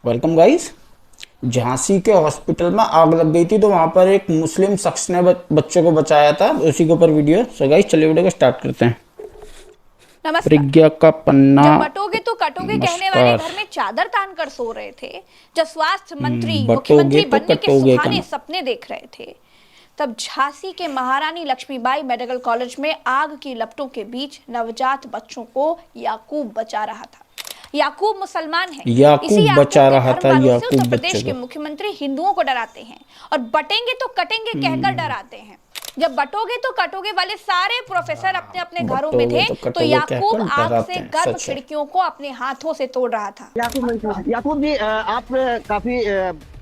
Welcome guys. Jhansi के hospital में आग लग गई थी तो वहां पर एक मुस्लिम शख्स ने बच्चों को बचाया था, उसी के ऊपर वीडियो। सो गाइस चलिए वीडियो को स्टार्ट करते हैं। नमस्कार। प्रज्ञा का पन्ना। जब बटोगे तो कटोगे कहने वाले नमस्कार। घर में चादर तान कर सो रहे थे, जब स्वास्थ्य मंत्री बटोगे मुख्यमंत्री तो बनने के कटोगे का सुहाने ना। सपने देख रहे थे, तब झांसी के महारानी लक्ष्मीबाई मेडिकल कॉलेज में आग की लपटों के बीच नवजात बच्चों को याकूब बचा रहा था। याकूब मुसलमान है। इसी याकूब याकूब बचा के रहा धर्म था, वालों से उत्तर याकूब बच्चे प्रदेश के को। मुख्यमंत्री हिंदुओं को डराते हैं और बटेंगे तो कटेंगे कहकर डराते हैं। जब बटोगे तो कटोगे वाले सारे प्रोफेसर अपने अपने घरों में बटोगे थे तो तो कटोगे याकूब कहकर आग डराते से हैं, गर्म सच है। खिड़कियों को अपने हाथों से तोड़ रहा था। याकूब जी, आप काफी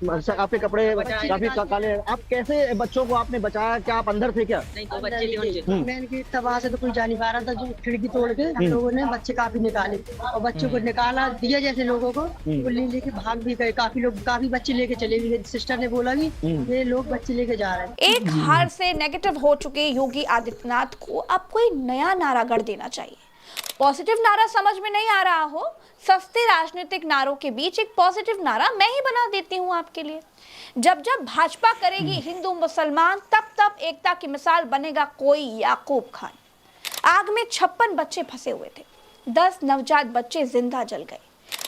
आपके कपड़े काफी काले, आप कैसे बच्चों को आपने बचाया? क्या आप अंदर थे क्या? नहीं, तो बच्चे मेन गेट तबाह से तो कोई जा नहीं पा रहा था, जो खिड़की तोड़ के हम लोगों ने बच्चे काफी निकाले और बच्चों को निकाला दिया जैसे लोगों को वो लेके भाग भी गए। काफी बच्चे लेके चले भी गए। सिस्टर ने बोला कि ये लोग बच्चे लेके जा रहे हैं। एक हार से नेगेटिव हो चुके योगी आदित्यनाथ को अब कोई नया नारा गढ़ देना चाहिए। पॉजिटिव नारा समझ में नहीं आ रहा हो, सस्ते राजनीतिक नारों के बीच एक पॉजिटिव नारा मैं ही बना देती हूं आपके लिए। जब जब भाजपा करेगी हिंदू मुसलमान, तब तब एकता की मिसाल बनेगा कोई याकूब खान। आग में 56 बच्चे फंसे हुए थे, 10 नवजात बच्चे जिंदा जल गए,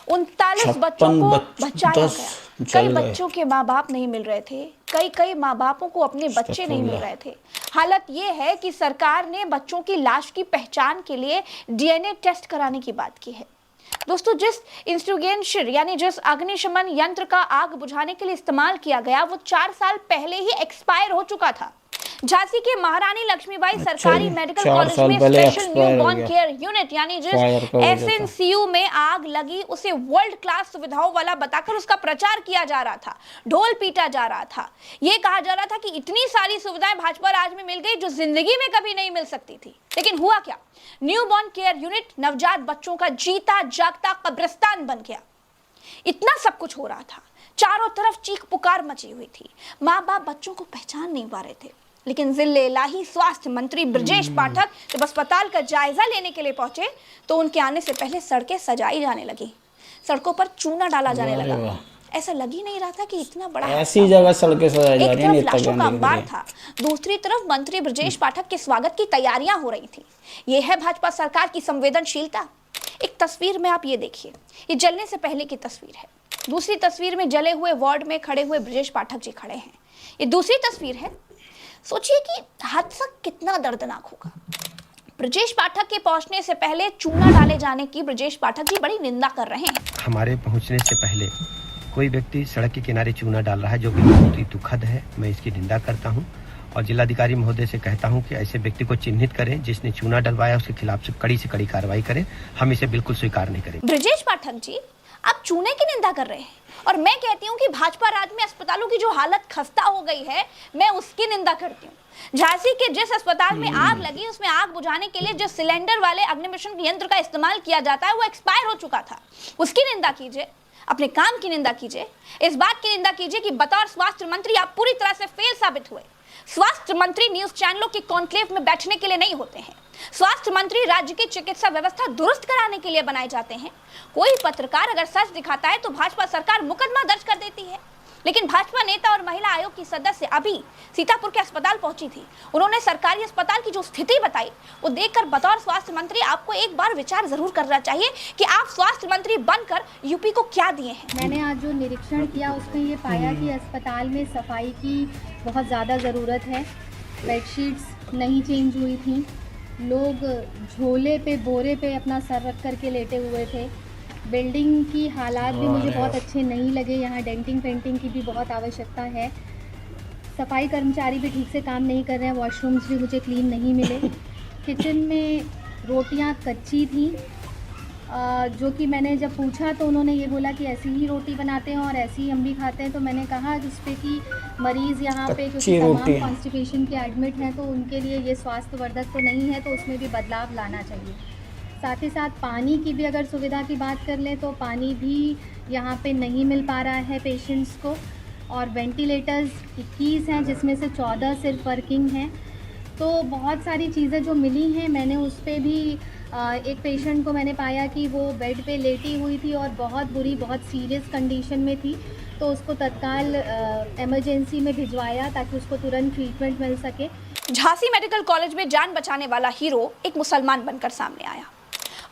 39 बच्चों को बचाया गया। कई बच्चों के माँ बाप नहीं मिल रहे थे, कई माँ बापों को अपने बच्चे नहीं मिल रहे थे। हालत ये है कि सरकार ने बच्चों की लाश की पहचान के लिए डीएनए टेस्ट कराने की बात की है। दोस्तों, जिस इंस्ट्रूगेंशियर यानी जिस अग्निशमन यंत्र का आग बुझाने के लिए इस्तेमाल किया गया वो 4 साल पहले ही एक्सपायर हो चुका था। झांसी के महारानी लक्ष्मीबाई सरकारी मेडिकल कॉलेज में special new born care unit यानी जिस एसएनसीयू में आग लगी उसे वर्ल्ड क्लास सुविधाओं वाला बताकर उसका प्रचार किया जा रहा था, ढोल पीटा जा रहा था। यह कहा जा रहा था कि इतनी सारी सुविधाएं भाजपा राज में मिल गई जो जिंदगी में कभी नहीं मिल सकती थी। लेकिन हुआ क्या? न्यू बॉर्न केयर यूनिट नवजात बच्चों का जीता जागता कब्रिस्तान बन गया। इतना सब कुछ हो रहा था, चारों तरफ चीख पुकार मची हुई थी, माँ बाप बच्चों को पहचान नहीं पा रहे थे। लेकिन जिले इलाही स्वास्थ्य मंत्री ब्रजेश पाठक जब अस्पताल का जायजा लेने के लिए पहुंचे तो उनके आने से पहले सड़कें सजाई जाने लगी, सड़कों पर चूना डाला जाने लगा। ऐसा लग ही नहीं रहा था कि इतना बड़ा ऐसी जगह सड़कें सजाई जा रही हैं। एक तरफ लाशों का अंबार था, दूसरी तरफ मंत्री ब्रजेश पाठक के स्वागत की तैयारियां हो रही थी। ये है भाजपा सरकार की संवेदनशीलता। एक तस्वीर में आप ये देखिए, ये जलने से पहले की तस्वीर है। दूसरी तस्वीर में जले हुए वार्ड में खड़े हुए ब्रजेश पाठक जी खड़े हैं। ये दूसरी तस्वीर है। सोचिए कि हादसा कितना दर्दनाक होगा। ब्रजेश पाठक के पहुंचने से पहले चूना डाले जाने की ब्रजेश पाठक जी बड़ी निंदा कर रहे हैं। हमारे पहुंचने से पहले कोई व्यक्ति सड़क के किनारे चूना डाल रहा है, जो कि बहुत ही दुखद है। मैं इसकी निंदा करता हूं और जिलाधिकारी महोदय से कहता हूं कि ऐसे व्यक्ति को चिन्हित करें, जिसने चूना डलवाया उसके खिलाफ से कड़ी कार्रवाई करें। हम इसे बिल्कुल स्वीकार नहीं करेंगे। ब्रजेश पाठक जी आप चूने की निंदा कर रहे हैं और मैं कहती हूं कि भाजपा राज में अस्पतालों की जो हालत खस्ता हो गई है मैं उसकी निंदा करती हूं। झांसी के जिस अस्पताल में आग लगी उसमें आग बुझाने के लिए जिस सिलेंडर वाले अग्निशमन यंत्र का इस्तेमाल किया जाता है वो एक्सपायर हो चुका था, उसकी निंदा कीजिए। अपने काम की निंदा कीजिए। इस बात की निंदा कीजिए कि बतौर स्वास्थ्य मंत्री आप पूरी तरह से फेल साबित हुए। स्वास्थ्य मंत्री न्यूज चैनलों के कॉन्क्लेव में बैठने के लिए नहीं होते हैं। स्वास्थ्य मंत्री राज्य की चिकित्सा व्यवस्था दुरुस्त कराने के लिए बनाए जाते हैं। कोई पत्रकार अगर सच दिखाता है तो भाजपा सरकार मुकदमा दर्ज कर देती है। लेकिन भाजपा नेता और महिला आयोग की सदस्य अभी सीतापुर के अस्पताल पहुंची थी। उन्होंने सरकारी अस्पताल की जो स्थिति बताई वो देखकर बतौर स्वास्थ्य मंत्री आपको एक बार विचार जरूर करना चाहिए कि आप स्वास्थ्य मंत्री बनकर यूपी को क्या दिए हैं। मैंने आज जो निरीक्षण किया उसमें ये पाया कि अस्पताल में सफाई की बहुत ज़्यादा ज़रूरत है। बेडशीट्स नहीं चेंज हुई थी, लोग झोले पे बोरे पे अपना सर रख करके लेटे हुए थे। बिल्डिंग की हालात भी मुझे बहुत अच्छे नहीं लगे, यहाँ डेंटिंग पेंटिंग की भी बहुत आवश्यकता है। सफाई कर्मचारी भी ठीक से काम नहीं कर रहे हैं, वॉशरूम्स भी मुझे क्लीन नहीं मिले। किचन में रोटियाँ कच्ची थी, जो कि मैंने जब पूछा तो उन्होंने ये बोला कि ऐसी ही रोटी बनाते हैं और ऐसी ही हम भी खाते हैं। तो मैंने कहा जिस पे कि मरीज़ यहाँ पे जो कि तमाम कॉन्स्टिपेशन के एडमिट हैं तो उनके लिए ये स्वास्थ्यवर्धक तो नहीं है, तो उसमें भी बदलाव लाना चाहिए। साथ ही साथ पानी की भी अगर सुविधा की बात कर लें तो पानी भी यहाँ पे नहीं मिल पा रहा है पेशेंट्स को। और वेंटिलेटर्स 21 हैं जिसमें से 14 सिर्फ वर्किंग हैं। तो बहुत सारी चीज़ें जो मिली हैं मैंने उस पर भी एक पेशेंट को मैंने पाया कि वो बेड पे लेटी हुई थी और बहुत बुरी, बहुत सीरियस कंडीशन में थी, तो उसको तत्काल इमरजेंसी में भिजवाया ताकि उसको तुरंत ट्रीटमेंट मिल सके। झांसी मेडिकल कॉलेज में जान बचाने वाला हीरो एक मुसलमान बनकर सामने आया।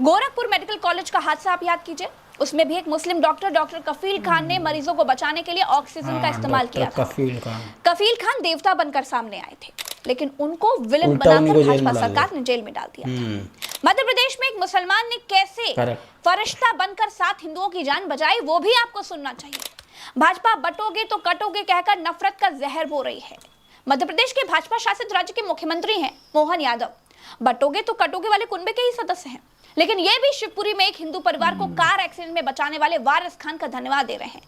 गोरखपुर मेडिकल कॉलेज का हादसा आप याद कीजिए, उसमें भी एक मुस्लिम डॉक्टर कफील खान ने मरीजों को बचाने के लिए ऑक्सीजन का इस्तेमाल किया था। कफील खान देवता बनकर सामने आए थे, लेकिन उनको विलन बनाकर भाजपा सरकार ने जेल में डाल दिया था। मध्य प्रदेश में एक मुसलमान ने कैसे फरिश्ता बनकर 7 हिंदुओं की जान बचाई, वो भी आपको सुनना चाहिए। भाजपा बटोगे तो कटोगे कहकर नफरत का जहर बो रही है। मध्य प्रदेश के भाजपा शासित राज्य के मुख्यमंत्री हैं मोहन यादव। बटोगे तो कटोगे वाले कुनबे के ही सदस्य हैं, लेकिन ये भी शिवपुरी में एक हिंदू परिवार को कार एक्सीडेंट में बचाने वाले वारिस खान का धन्यवाद दे रहे हैं।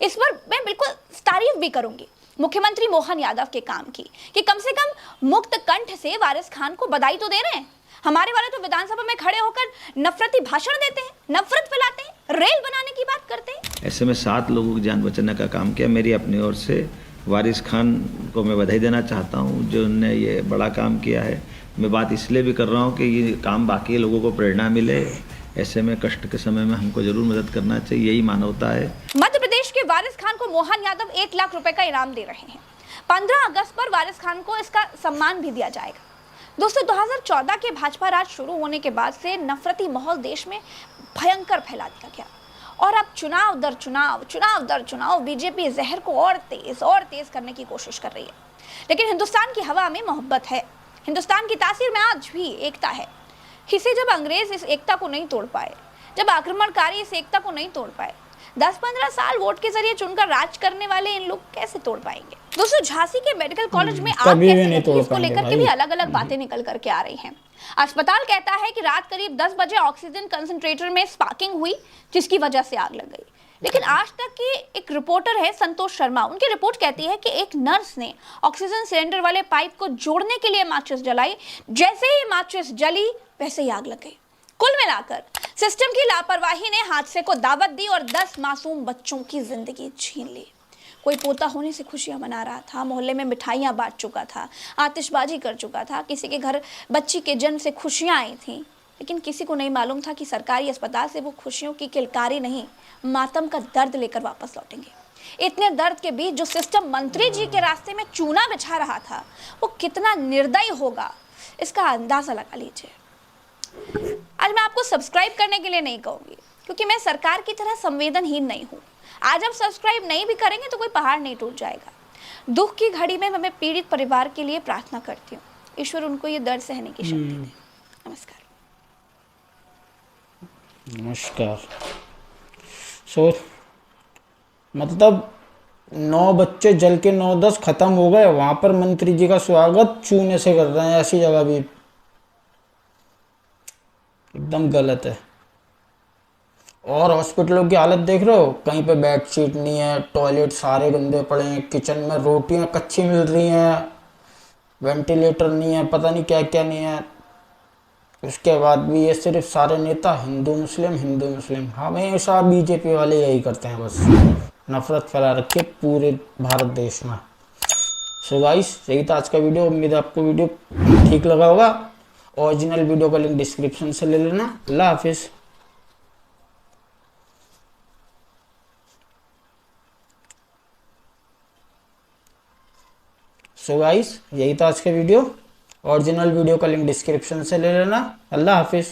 इस पर मैं बिल्कुल तारीफ भी करूंगी मुख्यमंत्री मोहन यादव के काम की, कि कम से कम मुक्त कंठ से वारिस खान को बधाई तो दे रहे हैं। हमारे वाले तो विधानसभा में खड़े होकर नफरती भाषण देते हैं, नफरत फैलाते हैं, रेल बनाने की बात करते हैं। ऐसे में 7 लोगों की जान बचाने का काम किया। मेरी अपनी ओर से वारिस खान को मैं बधाई देना चाहता हूं, जो उन्होंने ये बड़ा काम किया है। मैं बात इसलिए भी कर रहा हूं कि ये काम बाकी लोगों को प्रेरणा मिले। ऐसे में कष्ट के समय में हमको जरूर मदद करना चाहिए, यही मानवता है। मध्य प्रदेश के वारिस खान को मोहन यादव 1 लाख रुपए का इनाम दे रहे हैं। 15 अगस्त पर वारिस खान को इसका सम्मान भी दिया जाएगा। दोस्तों, 2014 के भाजपा राज शुरू होने के बाद से नफरती माहौल देश में भयंकर फैला दिया गया, और अब चुनाव दर चुनाव बीजेपी जहर को और तेज करने की कोशिश कर रही है। लेकिन हिंदुस्तान की हवा में मोहब्बत है, हिंदुस्तान की तासीर में आज भी एकता है। इसे जब अंग्रेज इस एकता को नहीं तोड़ पाए, जब आक्रमणकारी इस एकता को नहीं तोड़ पाए, 10-15 साल वोट के जरिए चुनकर राज करने वाले इन लोग कैसे तोड़ पाएंगे। दोस्तों, झांसी के मेडिकल कॉलेज में आग कैसे लगी, इसको लेकर के भी अलग-अलग बातें निकल करके आ रही हैं। अस्पताल कहता है कि रात करीब 10 बजे ऑक्सीजन कंसंट्रेटर में स्पार्किंग हुई, जिसकी वजह से आग लग गई। लेकिन आज तक की एक रिपोर्टर है संतोष शर्मा, उनकी रिपोर्ट कहती है कि एक नर्स ने ऑक्सीजन सिलेंडर वाले पाइप को जोड़ने के लिए माचिस जलाई, जैसे ही माचिस जली वैसे ही आग लग गई। कुल मिलाकर सिस्टम की लापरवाही ने हादसे को दावत दी और 10 मासूम बच्चों की जिंदगी छीन ली। कोई पोता होने से खुशियां मना रहा था, मोहल्ले में मिठाइयां बांट चुका था, आतिशबाजी कर चुका था, किसी के घर बच्ची के जन्म से खुशियां आई थी, लेकिन किसी को नहीं मालूम था कि सरकारी अस्पताल से वो खुशियों की किलकारी नहीं, मातम का दर्द लेकर वापस लौटेंगे। इतने दर्द के बीच जो सिस्टम मंत्री जी के रास्ते में चूना बिछा रहा था, वो कितना निर्दयी होगा, इसका अंदाजा लगा लीजिए। आज मैं आपको सब्सक्राइब करने के लिए नहीं कहूंगी, क्योंकि मैं सरकार की तरह संवेदनहीन नहीं हूं। आज आप सब्सक्राइब नहीं भी करेंगे तो कोई पहाड़ नहीं टूट जाएगा। दुख की घड़ी में मैं पीड़ित परिवार के लिए प्रार्थना करती हूँ, ईश्वर उनको ये दर्द सहने की शक्ति दे। नमस्कार। मतलब 9 बच्चे जल के 9-10 खत्म हो गए, वहां पर मंत्री जी का स्वागत चूने से कर रहे हैं। ऐसी जगह भी एकदम गलत है। और हॉस्पिटलों की हालत देख रहे हो, कहीं पे बेडशीट नहीं है, टॉयलेट सारे गंदे पड़े हैं, किचन में रोटियां कच्ची मिल रही हैं, वेंटिलेटर नहीं है, पता नहीं क्या क्या नहीं है। उसके बाद भी ये सिर्फ सारे नेता हिंदू मुस्लिम हमेशा बीजेपी वाले यही करते हैं, बस नफरत फैला रखी है पूरे भारत देश में। सो गाइस, यही था आज का वीडियो। उम्मीद है आपको वीडियो ठीक लगा होगा। ओरिजिनल वीडियो का लिंक डिस्क्रिप्शन से ले लेना। अल्लाह हाफिज। सो गाइस, यही था आज का वीडियो। ओरिजिनल वीडियो का लिंक डिस्क्रिप्शन से ले लेना। अल्लाह हाफिज।